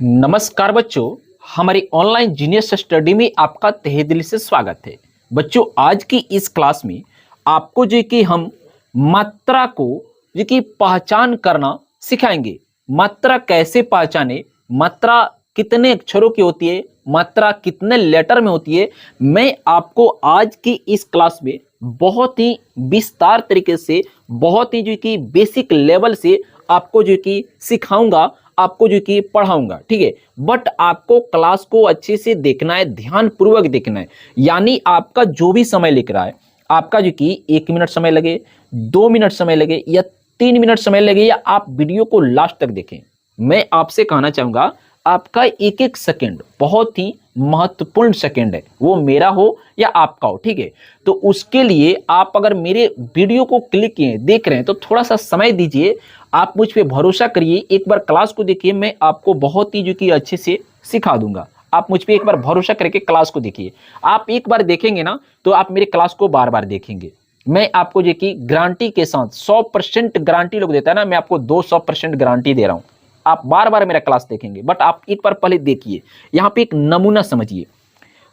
नमस्कार बच्चों, हमारी ऑनलाइन जीनियस स्टडी में आपका तहे दिल से स्वागत है। बच्चों, आज की इस क्लास में आपको जो कि हम मात्रा को जो कि पहचान करना सिखाएंगे। मात्रा कैसे पहचाने, मात्रा कितने अक्षरों की होती है, मात्रा कितने लेटर में होती है, मैं आपको आज की इस क्लास में बहुत ही विस्तार तरीके से, बहुत ही जो कि बेसिक लेवल से आपको जो कि सिखाऊंगा, आपको जो कि पढ़ाऊंगा। ठीक है, बट आपको क्लास को अच्छे से देखना है, ध्यान पूर्वक देखना है। यानी आपका जो भी समय लिख रहा है, आपका जो कि 1 मिनट समय लगे, 2 मिनट समय लगे या 3 मिनट समय लगे, या आप वीडियो को लास्ट तक देखें, मैं आपसे कहना चाहूंगा आपका एक एक सेकंड बहुत ही महत्वपूर्ण सेकंड है, वो मेरा हो या आपका हो। ठीक है, तो उसके लिए आप अगर मेरे वीडियो को क्लिक किए, देख रहे हैं, तो थोड़ा सा समय दीजिए। आप मुझ पे भरोसा करिए, एक बार क्लास को देखिए, मैं आपको बहुत ही जो कि अच्छे से सिखा दूंगा। आप मुझ पे एक बार भरोसा करके क्लास को देखिए। आप एक बार देखेंगे ना, तो आप मेरे क्लास को बार बार देखेंगे। मैं आपको जो कि गारंटी के साथ 100% गारंटी लोग देता है ना, मैं आपको 200% गारंटी दे रहा हूं। आप बार बार मेरा क्लास देखेंगे, बट आप एक बार पहले देखिए। यहां पे एक नमूना समझिए,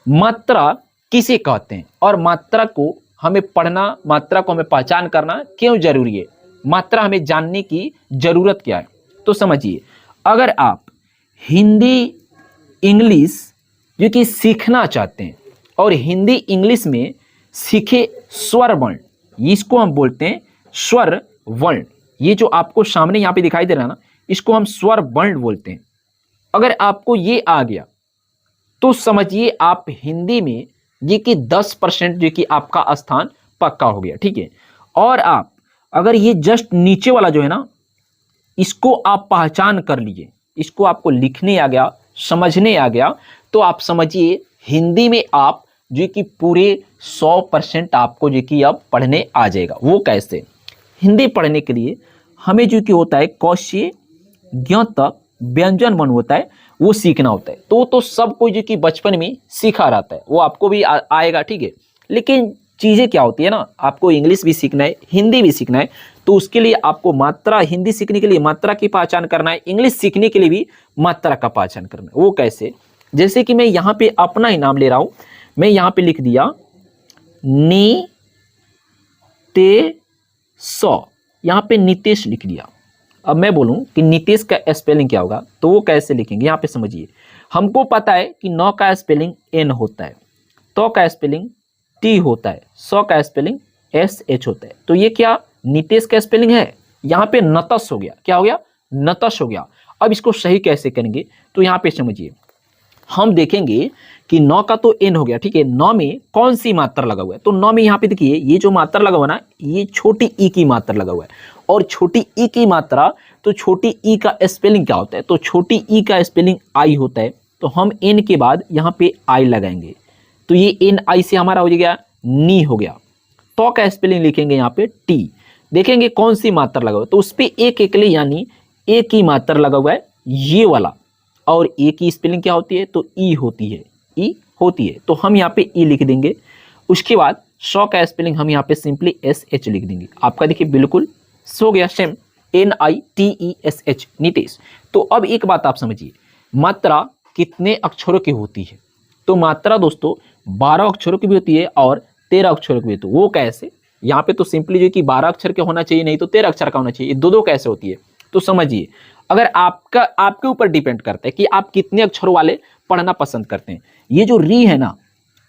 मात्रा किसे कहते हैं और मात्रा को हमें पढ़ना, मात्रा को हमें पहचान करना क्यों जरूरी है, मात्रा हमें जानने की जरूरत क्या है। तो समझिए, अगर आप हिंदी इंग्लिश जो कि सीखना चाहते हैं और हिंदी इंग्लिश में सीखे स्वर वर्ण, इसको हम बोलते हैं स्वर वर्ण। ये जो आपको सामने यहाँ पे दिखाई दे रहा है ना, इसको हम स्वर वर्ण बोलते हैं। अगर आपको ये आ गया तो समझिए आप हिंदी में ये कि 10% जो कि आपका स्थान पक्का हो गया। ठीक है, और आप अगर ये जस्ट नीचे वाला जो है ना, इसको आप पहचान कर लीजिए, इसको आपको लिखने आ गया, समझने आ गया, तो आप समझिए हिंदी में आप जो कि पूरे 100% आपको जो कि अब पढ़ने आ जाएगा। वो कैसे? हिंदी पढ़ने के लिए हमें जो कि होता है कौशे ज्ञत व्यंजन वर्ण होता है, वो सीखना होता है। तो सब कोई जो कि बचपन में सीखा रहता है, वो आपको भी आएगा। ठीक है, लेकिन चीज़ें क्या होती है ना, आपको इंग्लिश भी सीखना है, हिंदी भी सीखना है, तो उसके लिए आपको मात्रा, हिंदी सीखने के लिए मात्रा की पहचान करना है, इंग्लिश सीखने के लिए भी मात्रा का पहचान करना है। वो कैसे? जैसे कि मैं यहाँ पे अपना ही नाम ले रहा हूँ, मैं यहाँ पे लिख दिया नी ते सौ, यहाँ पे नितेश लिख दिया। अब मैं बोलूं कि नितेश का स्पेलिंग क्या होगा, तो वो कैसे लिखेंगे, यहाँ पे समझिए। हमको पता है कि 9 का स्पेलिंग एन होता है, तो का स्पेलिंग टी होता है, 100 का स्पेलिंग SH होता है। तो ये क्या नितेश का स्पेलिंग है? यहाँ पे नतस हो गया। क्या हो गया? नतस हो गया। अब इसको सही कैसे करेंगे, तो यहाँ पे समझिए, हम देखेंगे कि 9 का तो एन हो गया। ठीक है, 9 में कौन सी मात्रा लगा हुआ है, तो 9 में यहाँ पे देखिए, ये जो मात्रा लगा हुआ है ना, ये छोटी ई की मात्रा लगा हुआ है। और छोटी ई की मात्रा, तो छोटी ई का स्पेलिंग क्या होता है, तो छोटी ई का स्पेलिंग आई होता है। तो हम एन के बाद यहाँ पे आई लगाएंगे, तो ये एन आई से हमारा हो गया नी हो गया। तो का स्पेलिंग लिखेंगे यहाँ पे टी, देखेंगे कौन सी मात्रा लगा हुआ है, तो उस पर एक एक ले, यानी एक ही मात्रा लगा हुआ है, ये वाला। और ए की स्पेलिंग क्या होती है, तो ई होती है, ई होती है, तो हम यहाँ पे ई लिख देंगे। उसके बाद 100 का स्पेलिंग हम यहाँ पे सिंपली SH लिख देंगे। आपका देखिए बिल्कुल सो गया, सेम NITESH, नितेश। तो अब एक बात आप समझिए, मात्रा कितने अक्षरों की होती है, तो मात्रा दोस्तों 12 अक्षरों की भी होती है और 13 अक्षरों की भी होती है। वो कैसे? यहाँ पे तो सिंपली जो कि 12 अक्षर के होना चाहिए, नहीं तो 13 अक्षर का होना चाहिए। दो दो कैसे होती है, तो समझिए, अगर आपका, आपके ऊपर डिपेंड करता है कि आप कितने अक्षरों वाले पढ़ना पसंद करते हैं। ये जो री है ना,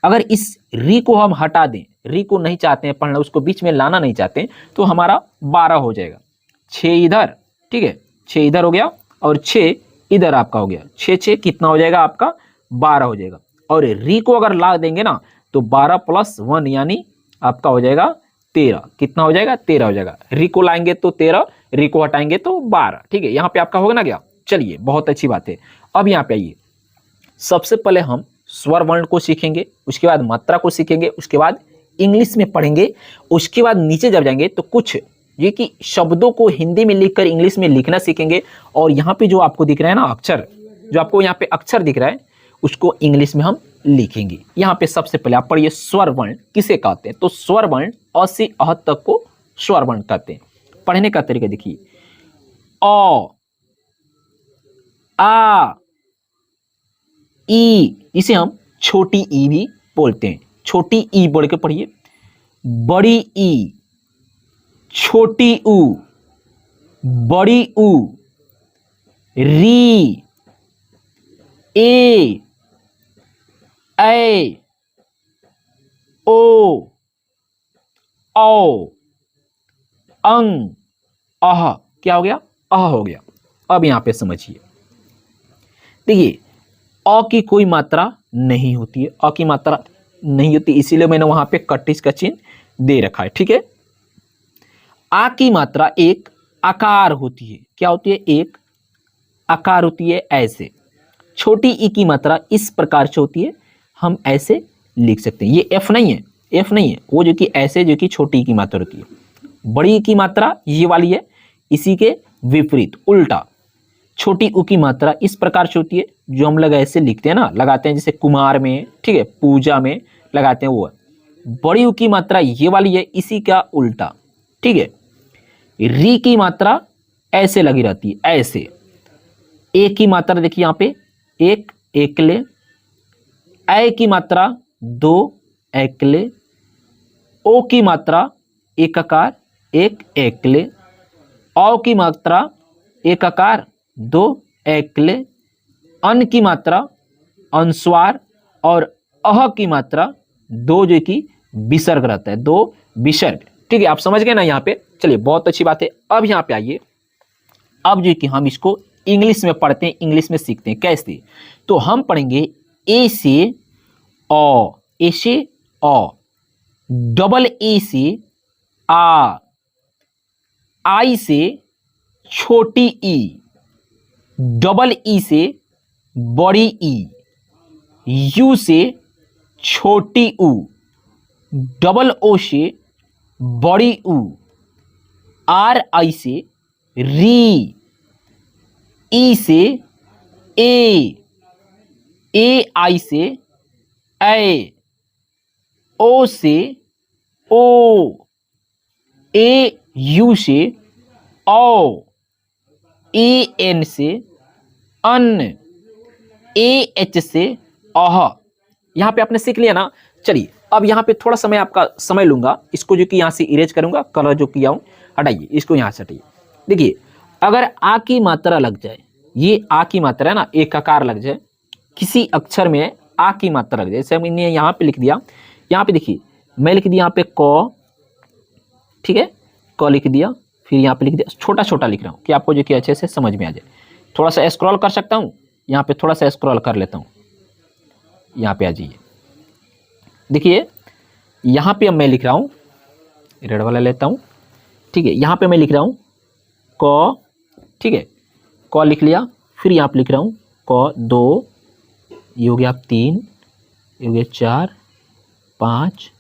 अगर इस री को हम हटा दें, री को नहीं चाहते हैं पढ़ना, उसको बीच में लाना नहीं चाहते हैं, तो हमारा 12 हो जाएगा। 6 इधर, ठीक है, 6 इधर हो गया और 6 इधर आपका हो गया। 6 6 कितना हो जाएगा आपका? 12 हो जाएगा। और री को अगर ला देंगे ना, तो 12 + 1 यानी आपका हो जाएगा 13। कितना हो जाएगा? 13 हो जाएगा। री को लाएंगे तो 13, री को हटाएंगे तो 12। ठीक है, यहाँ पे आपका होगा ना क्या? चलिए, बहुत अच्छी बात है। अब यहाँ पे आइए, सबसे पहले हम स्वर वर्ण को सीखेंगे, उसके बाद मात्रा को सीखेंगे, उसके बाद इंग्लिश में पढ़ेंगे। उसके बाद नीचे जब जाएंगे तो कुछ ये कि शब्दों को हिंदी में लिखकर इंग्लिश में लिखना सीखेंगे। और यहाँ पे जो आपको दिख रहा है ना अक्षर, जो आपको यहाँ पे अक्षर दिख रहा है, उसको इंग्लिश में हम लिखेंगे। यहाँ पे सबसे पहले आप पढ़िए, स्वर वर्ण किसे कहते हैं, तो स्वर वर्ण अ से अह तक को स्वर वर्ण कहते हैं। पढ़ने का तरीका देखिए, अ, आ, ई, इसे हम छोटी ई भी बोलते हैं। छोटी ई बोल के पढ़िए। बड़ी ई, छोटी ऊ, बड़ी ऊ। री, ए, ओ, औ, अंग, अह। क्या हो गया? अह हो गया। अब यहां पे समझिए, देखिए अ की कोई मात्रा नहीं होती है, अ की मात्रा नहीं होती, इसीलिए मैंने वहां पे कटिस का चिन्ह दे रखा है। ठीक है। आ की मात्रा एक आकार होती है। क्या होती है? एक आकार होती है, ऐसे। छोटी ई की मात्रा इस प्रकार से होती है, हम ऐसे लिख सकते हैं। ये एफ नहीं है, एफ नहीं है, वो जो कि ऐसे, जो कि छोटी ई की मात्रा होती है। बड़ी ई की मात्रा ये वाली है, इसी के विपरीत उल्टा छोटी ऊ की मात्रा इस प्रकार से होती है, जो हम लोग ऐसे लिखते हैं ना, लगाते हैं जैसे कुमार में, ठीक है, पूजा में लगाते हैं, वो है। बड़ी ऊ की मात्रा ये वाली है, इसी का उल्टा। ठीक है। री की मात्रा ऐसे लगी रहती है, ऐसे। ए की मात्रा देखिए यहां पे, एक एकले। ए की मात्रा दो एकले। ओ की मात्रा एक आकार, एक एकले। औ की मात्रा एक आकार, दो एकले। अन की मात्रा अनुस्वार, और अह की मात्रा दो, जो कि विसर्ग रहता है, दो विसर्ग। ठीक है, आप समझ गए ना यहाँ पे? चलिए, बहुत अच्छी बात है। अब यहाँ पे आइए, अब जो कि हम इसको इंग्लिश में पढ़ते हैं, इंग्लिश में सीखते हैं। कैसे? तो हम पढ़ेंगे ए से अ, ए से अ, डबल ए से आ, आई से छोटी ई, डबल ई से बड़ी ई, यू से छोटी ऊ, डबल ओ से बड़ी ऊ, आर आई से री, ई से ए आई से ए, ओ से ओ, ए यू से औ, ए एन से अन, ए एच से अह। यहां पे आपने सीख लिया ना। चलिए, अब यहां पे थोड़ा समय आपका समय लूंगा, इसको जो कि यहां से इरेज करूंगा, कलर जो किया हूं हटाइए, इसको यहां से हटाइए। देखिए, अगर आ की मात्रा लग जाए, ये आ की मात्रा है ना, एक आकार लग जाए, किसी अक्षर में आ की मात्रा लग जाए, जैसे मैंने यहां पे लिख दिया, यहां पे देखिए मैं लिख दिया यहां पे क, ठीक है, क लिख दिया, फिर यहाँ पे लिख दिया, छोटा छोटा लिख रहा हूँ कि आपको जो कि अच्छे से समझ में आ जाए। थोड़ा सा स्क्रॉल कर सकता हूँ, यहाँ पे थोड़ा सा स्क्रॉल कर लेता हूँ, यहाँ पे आ जाइए। देखिए, यहाँ पे अब मैं लिख रहा हूँ, रेड वाला लेता हूँ, ठीक है, यहाँ पे मैं लिख रहा हूँ क, ठीक है, क लिख लिया, फिर यहाँ पे लिख रहा हूँ क दो, ये हो गया 3, ये हो गया 4, 5,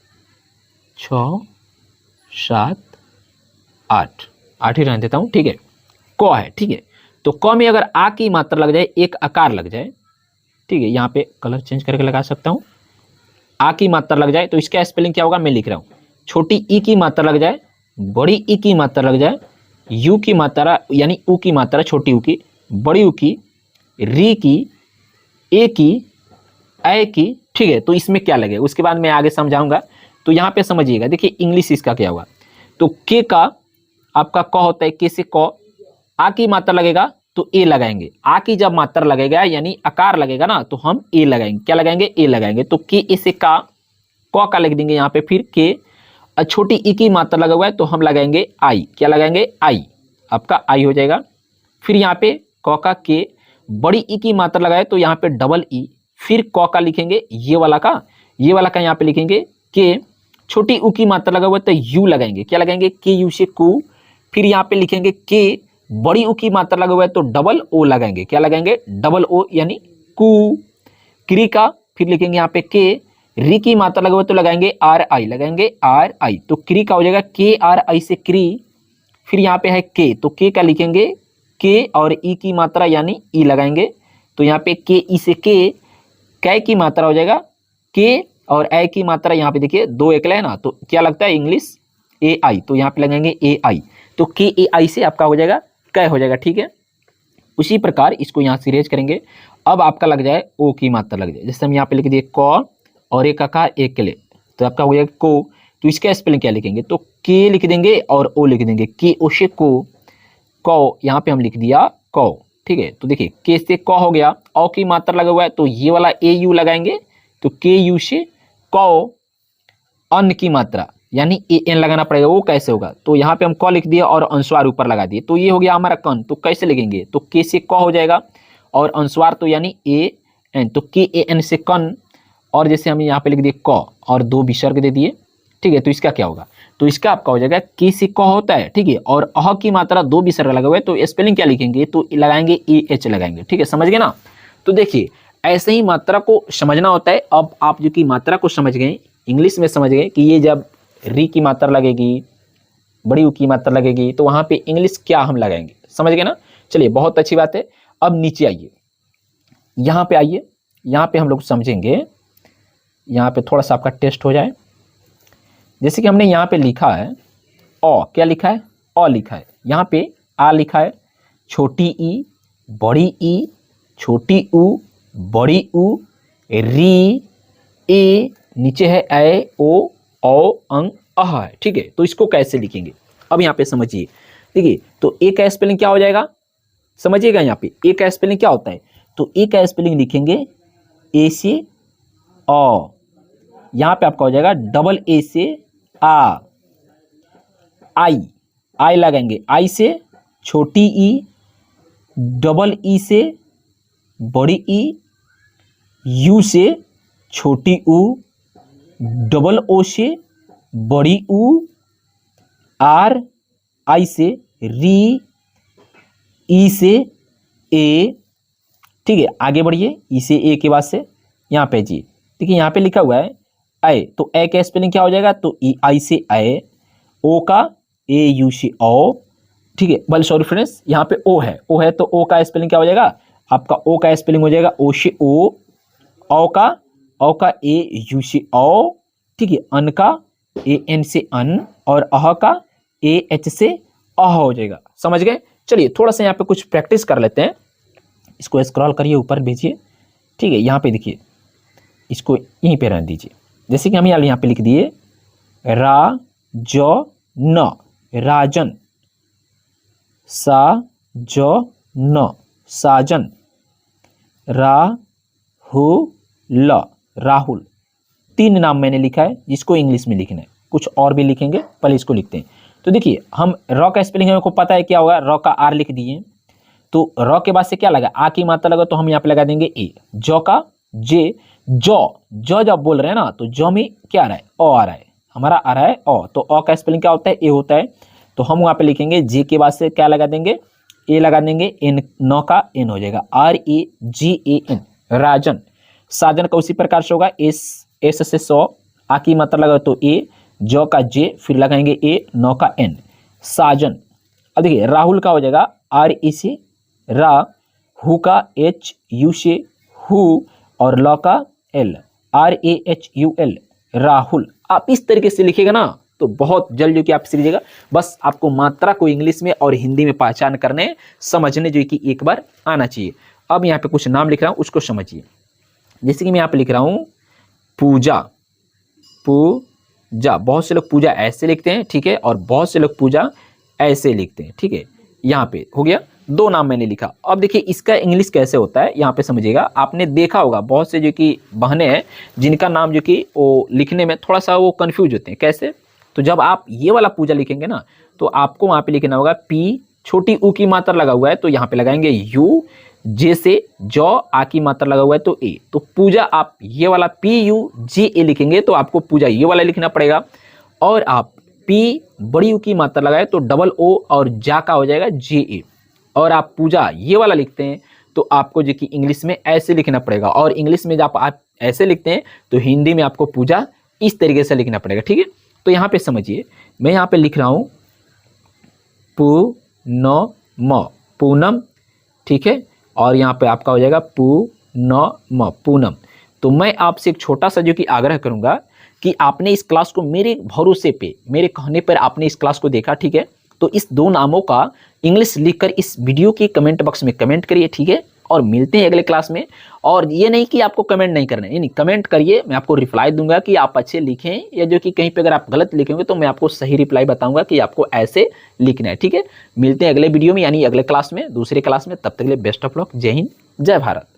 6, 7, 8, 8 ही रहने देता हूँ, ठीक है। क है, ठीक है। तो क में अगर आ की मात्रा लग जाए, एक आकार लग जाए, ठीक है, यहाँ पे कलर चेंज करके लगा सकता हूँ। आ की मात्रा लग जाए तो इसका स्पेलिंग क्या होगा, मैं लिख रहा हूँ। छोटी ई की मात्रा लग जाए, बड़ी ई की मात्रा लग जाए, यू की मात्रा यानी ऊ की मात्रा, छोटी ऊ की, बड़ी ऊ की, री की, ए की, ए की, ठीक है। तो इसमें क्या लगेगा उसके बाद मैं आगे समझाऊंगा। तो यहाँ पे समझिएगा, देखिए इंग्लिश इसका क्या होगा। तो के का आपका क होता है, के से क, आ की मात्रा लगेगा तो ए लगाएंगे, आ की जब मात्रा लगेगा यानी आकार लगेगा ना, तो हम ए लगाएंगे। क्या लगाएंगे? ए लगाएंगे। तो के ए से का लिख देंगे यहाँ पे, फिर के। छोटी ई की मात्रा लगा हुआ है तो हम लगाएंगे आई। क्या लगाएंगे? आई, आपका आई हो जाएगा। फिर यहाँ पे क का के, बड़ी ई की मात्रा लगाए तो यहाँ पे डबल ई, फिर क का लिखेंगे ये वाला का, ये वाला का यहाँ पे लिखेंगे के। छोटी ऊ की मात्रा लगा हुआ है तो यू लगाएंगे। क्या लगाएंगे? के यू से कू। फिर यहाँ पे लिखेंगे के, बड़ी ऊ की मात्रा लगा हुआ है तो डबल ओ लगाएंगे। क्या लगाएंगे? डबल ओ यानी कू। क्री का फिर लिखेंगे यहाँ पे के, री की मात्रा लगा हुआ है तो लगाएंगे आर आई, लगाएंगे आर आई। तो क्री का हो जाएगा के आर आई से क्री। फिर यहाँ पे है के, तो के का लिखेंगे के और ई की मात्रा यानी ई लगाएंगे। तो यहाँ पे के ई से के, कै की मात्रा हो जाएगा के और ए की मात्रा यहाँ पे देखिए दो एकला है ना, तो क्या लगता है इंग्लिश ए आई, तो यहाँ पे लगाएंगे ए आई। तो के ए आई से आपका हो जाएगा कै हो जाएगा, ठीक है। उसी प्रकार इसको यहाँ से इरेज करेंगे। अब आपका लग जाए ओ की मात्रा लग जाए। जैसे हम यहाँ पे लिख दिए क और एक आकार एक के लिए, तो आपका हो जाएगा को। तो इसका स्पेलिंग क्या लिखेंगे, तो के लिख देंगे और ओ लिख देंगे, के ओ से को। कौ यहाँ पे हम लिख दिया कौ, ठीक है। तो देखिए के से क हो गया, औ की मात्रा लगा हुआ है तो ये वाला ए यू लगाएंगे, तो के यू से कौ। अन्न की मात्रा यानी ए एन लगाना पड़ेगा, वो कैसे होगा, तो यहाँ पे हम क लिख दिए और अनुस्वार ऊपर लगा दिए, तो ये हो गया हमारा कन। तो कैसे लिखेंगे, तो के से क हो जाएगा और अनुस्वार तो यानी ए एन, तो के ए एन से कन। और जैसे हम यहाँ पे लिख दिए क और दो विसर्ग दे दिए, ठीक है। तो इसका क्या होगा, तो इसका आपका हो जाएगा के से क होता है, ठीक है, और अह की मात्रा दो विसर्ग लगा हुआ है, तो स्पेलिंग क्या लिखेंगे, तो लगाएंगे ए एच लगाएंगे, ठीक है, समझ गए ना। तो देखिए ऐसे ही मात्रा को समझना होता है। अब आप जो कि मात्रा को समझ गए, इंग्लिश में समझ गए कि ये जब री की मात्रा लगेगी, बड़ी ऊ की मात्रा लगेगी, तो वहां पे इंग्लिश क्या हम लगाएंगे, समझ गए ना। चलिए बहुत अच्छी बात है। अब नीचे आइए, यहाँ पे आइए, यहाँ पे हम लोग समझेंगे, यहाँ पे थोड़ा सा आपका टेस्ट हो जाए। जैसे कि हमने यहाँ पे लिखा है अ, क्या लिखा है, अ लिखा है, यहाँ पे आ लिखा है, छोटी ई बड़ी ई, छोटी ऊ बड़ी ऊ, री ए, नीचे है ए ओ औ अंग अह है, ठीक है। तो इसको कैसे लिखेंगे, अब यहाँ पे समझिए। देखिए तो ए का स्पेलिंग क्या हो जाएगा, समझिएगा। यहाँ पे ए का स्पेलिंग क्या होता है, तो ए का स्पेलिंग लिखेंगे ए से अ, यहाँ पे आपका हो जाएगा डबल ए से आ, आई, आई लगाएंगे, आई से छोटी ई, डबल ई से बड़ी ई, यू से छोटी ऊ, डबल ओ से बड़ी ऊ, आर, आई से री, ई से ए, ठीक है। आगे बढ़िए, ई से ए के बाद से यहाँ पे जी, देखिए यहाँ पे लिखा हुआ है ए, तो ए का स्पेलिंग क्या हो जाएगा, तो ई आई से ए, ओ का ए यू से ओ, ठीक है। बल सॉरी फ्रेंड्स, यहाँ पे ओ है, ओ है तो ओ का स्पेलिंग क्या हो जाएगा, आपका ओ का स्पेलिंग हो जाएगा ओ से ओ, औ का ए यू से औ, ठीक है। अन का ए एन से अन, और अह का ए एच से अह हो जाएगा, समझ गए। चलिए थोड़ा सा यहाँ पे कुछ प्रैक्टिस कर लेते हैं। इसको स्क्रॉल करिए, ऊपर भेजिए, ठीक है। यहाँ पे देखिए, इसको यहीं पे रहने दीजिए। जैसे कि हम यहाँ पे लिख दिए रा ज न, राजन, सा ज न, साजन, राहुल, राहुल। तीन नाम मैंने लिखा है, जिसको इंग्लिश में लिखना है, कुछ और भी लिखेंगे, पहले इसको लिखते हैं। तो देखिए हम र का स्पेलिंग हमको पता है क्या होगा, र का आर लिख दिए, तो र के बाद से क्या लगा, आ की मात्रा लगा, तो हम यहाँ पे लगा देंगे ए। ज का जे, जब बोल रहे हैं ना, तो ज में क्या आ रहा है, अ आ रहा है, हमारा आ रहा है अ, तो अ का स्पेलिंग क्या होता है, ए होता है। तो हम वहाँ पे लिखेंगे जे के बाद से क्या लगा देंगे, ए लगा देंगे, एन, न का एन हो जाएगा, R A ji A N, राजन। साजन का उसी प्रकार से होगा, एस से 100, आ की मात्रा लगा तो ए, ज का जे, फिर लगाएंगे ए, न का एन, साजन। अब देखिए राहुल का हो जाएगा आर ई से रा, हु का एच यू से हु, और ल का L, R A H U L, Rahul. आप इस तरीके से लिखेगा ना तो बहुत जल्द जो कि आप सीख लीजिएगा। बस आपको मात्रा को इंग्लिश में और हिंदी में पहचान करने समझने जो कि एक बार आना चाहिए। अब यहाँ पे कुछ नाम लिख रहा हूँ, उसको समझिए। जैसे कि मैं यहाँ पे लिख रहा हूँ पूजा, पूजा, बहुत से लोग पूजा ऐसे लिखते हैं, ठीक है, और बहुत से लोग पूजा ऐसे लिखते हैं, ठीक है। यहाँ पे हो गया, दो नाम मैंने लिखा। अब देखिए इसका इंग्लिश कैसे होता है, यहाँ पे समझिएगा। आपने देखा होगा बहुत से जो कि बहनें हैं जिनका नाम जो कि वो लिखने में थोड़ा सा वो कंफ्यूज होते हैं, कैसे, तो जब आप ये वाला पूजा लिखेंगे ना, तो आपको वहाँ पे लिखना होगा पी, छोटी ऊ की मात्रा लगा हुआ है तो यहाँ पे लगाएंगे यू, जे से जौ, आ की मात्रा लगा हुआ है तो ए, तो पूजा आप ये वाला पी यू जे ए लिखेंगे तो आपको पूजा ये वाला लिखना पड़ेगा। और आप पी बड़ी यू की मात्रा लगाए तो डबल ओ और जा का हो जाएगा जे ए, और आप पूजा ये वाला लिखते हैं तो आपको जो कि इंग्लिश में ऐसे लिखना पड़ेगा। और इंग्लिश में जब आप ऐसे लिखते हैं तो हिंदी में आपको पूजा इस तरीके से लिखना पड़ेगा, ठीक है। तो यहाँ पे समझिए, मैं यहाँ पे लिख रहा हूँ पूनम, पूनम, ठीक है, और यहाँ पे आपका हो जाएगा पूनम, पूनम। तो मैं आपसे एक छोटा सा जो कि आग्रह करूँगा कि आपने इस क्लास को मेरे भरोसे पे, मेरे कहने पर आपने इस क्लास को देखा, ठीक है, तो इस दो नामों का इंग्लिश लिखकर इस वीडियो के कमेंट बॉक्स में कमेंट करिए, ठीक है। और मिलते हैं अगले क्लास में। और ये नहीं कि आपको कमेंट नहीं करना है, नहीं, कमेंट करिए, मैं आपको रिप्लाई दूंगा कि आप अच्छे लिखें, या जो कि कहीं पे अगर आप गलत लिखेंगे तो मैं आपको सही रिप्लाई बताऊंगा कि आपको ऐसे लिखना है। ठीक है, मिलते हैं अगले वीडियो में यानी अगले क्लास में, दूसरे क्लास में। तब तक के लिए बेस्ट ऑफ लक। जय हिंद, जय भारत।